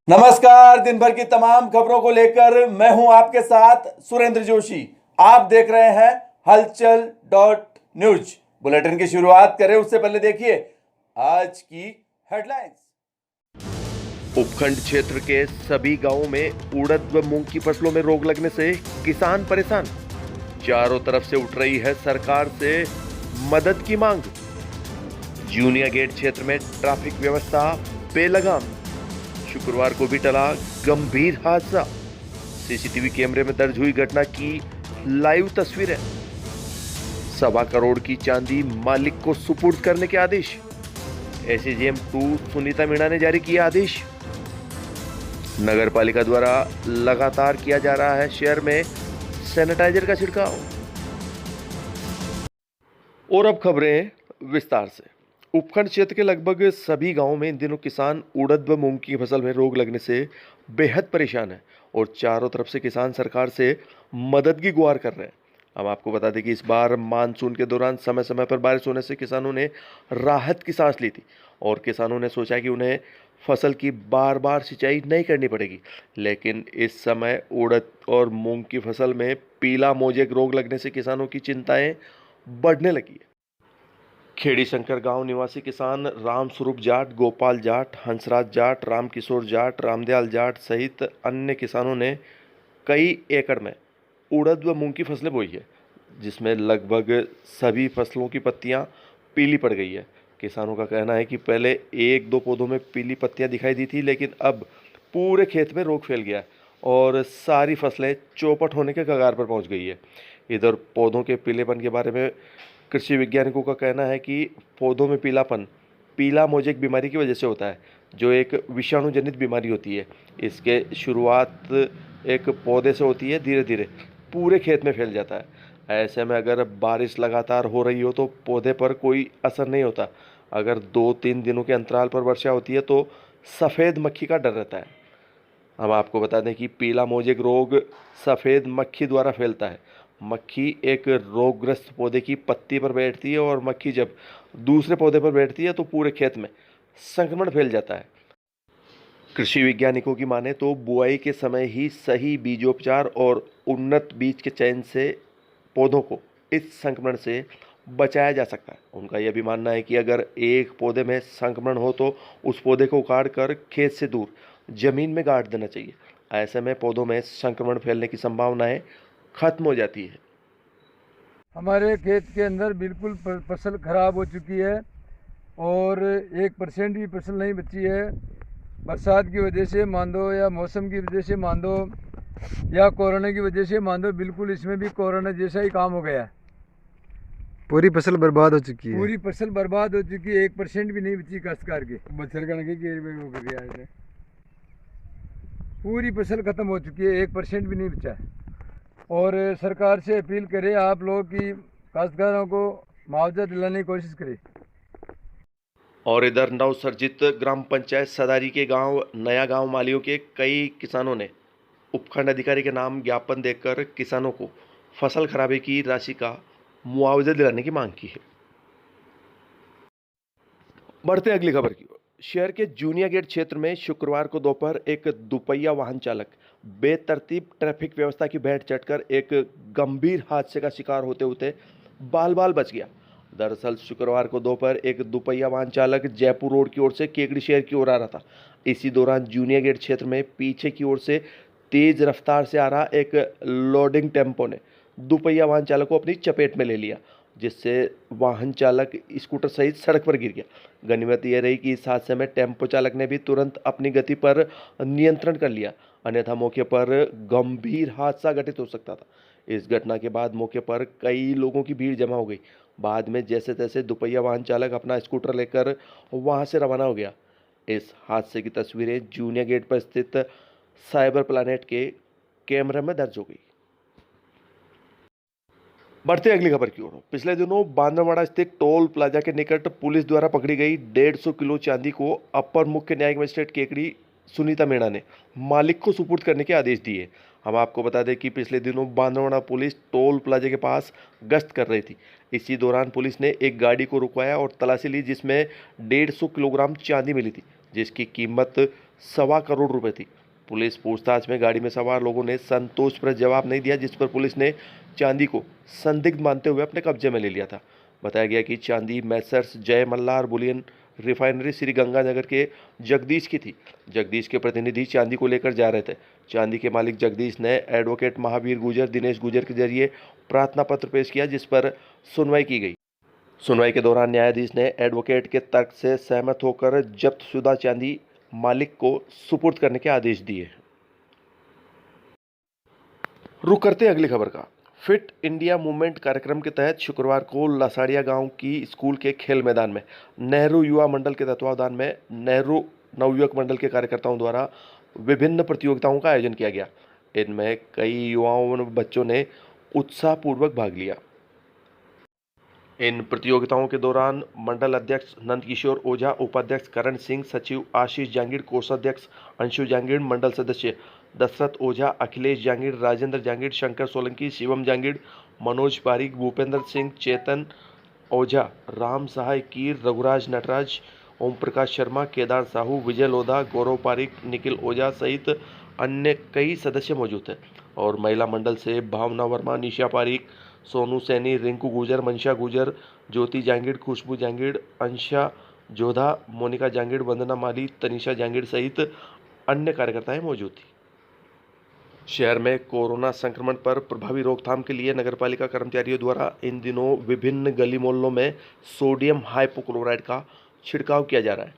नमस्कार। दिन भर की तमाम खबरों को लेकर मैं हूं आपके साथ सुरेंद्र जोशी। आप देख रहे हैं हलचल न्यूज। बुलेटिन की शुरुआत करें उससे पहले देखिए आज की हेडलाइंस। उपखंड क्षेत्र के सभी गांवों में उड़द व मूंग की फसलों में रोग लगने से किसान परेशान। चारों तरफ से उठ रही है सरकार से मदद की मांग। जूनिया गेट क्षेत्र में ट्रैफिक व्यवस्था बेलगाम। शुक्रवार को भी टला गंभीर हादसा। सीसीटीवी कैमरे में दर्ज हुई घटना की लाइव तस्वीरें। 1.25 करोड़ की चांदी मालिक को सुपुर्द करने के आदेश। एसडीएम 2 सुनीता मीणा ने जारी किया आदेश। नगर पालिका द्वारा लगातार किया जा रहा है शहर में सैनिटाइजर का छिड़काव। और अब खबरें विस्तार से। उपखंड क्षेत्र के लगभग सभी गांवों में इन दिनों किसान उड़द व मूंग की फसल में रोग लगने से बेहद परेशान है और चारों तरफ से किसान सरकार से मदद की गुहार कर रहे हैं। हम आपको बता दें कि इस बार मानसून के दौरान समय समय पर बारिश होने से किसानों ने राहत की सांस ली थी और किसानों ने सोचा कि उन्हें फसल की बार बार सिंचाई नहीं करनी पड़ेगी। लेकिन इस समय उड़द और मूंग की फसल में पीला मोजेक रोग लगने से किसानों की चिंताएं बढ़ने लगी है। खेड़ी शंकर गांव निवासी किसान रामस्वरूप जाट, गोपाल जाट, हंसराज जाट, रामकिशोर जाट, रामदयाल जाट सहित अन्य किसानों ने कई एकड़ में उड़द व मूंग की फसलें बोई है, जिसमें लगभग सभी फसलों की पत्तियां पीली पड़ गई है। किसानों का कहना है कि पहले 1-2 पौधों में पीली पत्तियां दिखाई दी थी, लेकिन अब पूरे खेत में रोग फैल गया है और सारी फसलें चौपट होने के कगार पर पहुंच गई है। इधर पौधों के पीलेपन के बारे में कृषि वैज्ञानिकों का कहना है कि पौधों में पीलापन पीला मोजेक बीमारी की वजह से होता है, जो एक विषाणु जनित बीमारी होती है। इसके शुरुआत एक पौधे से होती है, धीरे धीरे पूरे खेत में फैल जाता है। ऐसे में अगर बारिश लगातार हो रही हो तो पौधे पर कोई असर नहीं होता। अगर 2-3 दिनों के अंतराल पर वर्षा होती है तो सफ़ेद मक्खी का डर रहता है। हम आपको बता दें कि पीला मोजेक रोग सफ़ेद मक्खी द्वारा फैलता है। मक्खी एक रोगग्रस्त पौधे की पत्ती पर बैठती है और मक्खी जब दूसरे पौधे पर बैठती है तो पूरे खेत में संक्रमण फैल जाता है। कृषि वैज्ञानिकों की माने तो बुआई के समय ही सही बीजोपचार और उन्नत बीज के चयन से पौधों को इस संक्रमण से बचाया जा सकता है। उनका यह भी मानना है कि अगर एक पौधे में संक्रमण हो तो उस पौधे को उखाड़ कर खेत से दूर जमीन में गाड़ देना चाहिए। ऐसे में पौधों में संक्रमण फैलने की संभावनाएं खत्म हो जाती है। हमारे खेत के अंदर बिल्कुल फसल खराब हो चुकी है और 1% भी फसल नहीं बची है। बरसात की वजह से मान दो या मौसम की वजह से मान दो या कोरोना की वजह से मान दो, बिल्कुल इसमें भी कोरोना जैसा ही काम हो गया है। पूरी फसल बर्बाद हो चुकी है। पूरी फसल बर्बाद हो चुकी है, 1% भी नहीं बची काश्तकार की। बछर कणके की वो कर दिया है, पूरी फसल खत्म हो चुकी है, 1% भी नहीं बचा है। और सरकार से अपील करें आप लोग कि काश्तकारों को मुआवजा दिलाने की कोशिश करें। और इधर नवसर्जित ग्राम पंचायत सदारी के गांव नया गांव मालियों के कई किसानों ने उपखंड अधिकारी के नाम ज्ञापन देकर किसानों को फसल खराबे की राशि का मुआवजा दिलाने की मांग की है। बढ़ते अगली खबर की ओर। शहर के जूनिया गेट क्षेत्र में शुक्रवार को दोपहर एक दुपहिया वाहन चालक बेतरतीब ट्रैफिक व्यवस्था की भेंट चढ़कर एक गंभीर हादसे का शिकार होते होते बाल बाल बच गया। दरअसल शुक्रवार को दोपहर एक दुपहिया वाहन चालक जयपुर रोड की ओर से केकड़ी शहर की ओर आ रहा था। इसी दौरान जूनिया गेट क्षेत्र में पीछे की ओर से तेज रफ्तार से आ रहा एक लोडिंग टेम्पो ने दुपहिया वाहन चालक को अपनी चपेट में ले लिया, जिससे वाहन चालक स्कूटर सहित सड़क पर गिर गया। गनीमत यह रही कि इस हादसे में टेम्पो चालक ने भी तुरंत अपनी गति पर नियंत्रण कर लिया, अन्यथा मौके पर गंभीर हादसा घटित हो सकता था। इस घटना के बाद मौके पर कई लोगों की भीड़ जमा हो गई। बाद में जैसे तैसे दुपहिया वाहन चालक अपना स्कूटर लेकर वहां से रवाना हो गया। इस हादसे की तस्वीरें जूनिया गेट पर स्थित साइबर प्लानेट के कैमरे में दर्ज हो गई। बढ़ते अगली खबर की ओर। पिछले दिनों बांद्रावाड़ा स्थित टोल प्लाजा के निकट पुलिस द्वारा पकड़ी गई 150 किलो चांदी को अपर मुख्य न्यायिक मजिस्ट्रेट केकड़ी सुनीता मीणा ने मालिक को सुपुर्द करने के आदेश दिए। हम आपको बता दें कि पिछले दिनों बांद्रावाड़ा पुलिस टोल प्लाजा के पास गश्त कर रही थी। इसी दौरान पुलिस ने एक गाड़ी को रुकवाया और तलाशी ली, जिसमें 150 किलोग्राम चांदी मिली थी, जिसकी कीमत 1.25 करोड़ रुपए थी। पुलिस पूछताछ में गाड़ी में सवार लोगों ने संतोषप्रद जवाब नहीं दिया, जिस पर पुलिस ने चांदी को संदिग्ध मानते हुए अपने कब्जे में ले लिया था। बताया गया कि चांदी मैसर्स जय मल्हार बुलियन रिफाइनरी श्री गंगानगर के जगदीश की थी। जगदीश के प्रतिनिधि चांदी को लेकर जा रहे थे। चांदी के मालिक जगदीश ने एडवोकेट महावीर गुर्जर दिनेश गुर्जर के जरिए प्रार्थना पत्र पेश किया, जिस पर सुनवाई की गई। सुनवाई के दौरान न्यायाधीश ने एडवोकेट के तर्क से सहमत होकर जब्तशुदा चांदी मालिक को सुपुर्द करने के आदेश दिए। रुक करते हैं अगली खबर का। फिट इंडिया मूवमेंट कार्यक्रम के तहत शुक्रवार को लसाड़िया गांव की स्कूल के खेल मैदान में नेहरू युवा मंडल के तत्वावधान में नेहरू नवयुवक मंडल के कार्यकर्ताओं द्वारा विभिन्न प्रतियोगिताओं का आयोजन किया गया। इनमें कई युवाओं और बच्चों ने उत्साहपूर्वक भाग लिया। इन प्रतियोगिताओं के दौरान मंडल अध्यक्ष नंदकिशोर ओझा, उपाध्यक्ष करण सिंह, सचिव आशीष जांगीड़, कोषाध्यक्ष अंशु जांगीड़, मंडल सदस्य दशरथ ओझा, अखिलेश जांगीड़, राजेंद्र जांगीड़, शंकर सोलंकी, शिवम जांगीड़, मनोज पारिक, भूपेंद्र सिंह, चेतन ओझा, राम सहाय कीर, रघुराज नटराज, ओम प्रकाश शर्मा, केदार साहू, विजय लोधा, गौरव पारिक, निखिल ओझा सहित अन्य कई सदस्य मौजूद थे। और महिला मंडल से भावना वर्मा, निशा पारिक, सोनू सैनी, रिंकू गुजर, मनशा गुजर, ज्योति जांगीड़, खुशबू जांगीड़, अंशा जोधा, मोनिका जांगीड़, वंदना माली, तनिषा जांगीड़ सहित अन्य कार्यकर्ताएं मौजूद थी। शहर में कोरोना संक्रमण पर प्रभावी रोकथाम के लिए नगरपालिका कर्मचारियों द्वारा इन दिनों विभिन्न गली मोहल्लों में सोडियम हाइपोक्लोराइड का छिड़काव किया जा रहा है।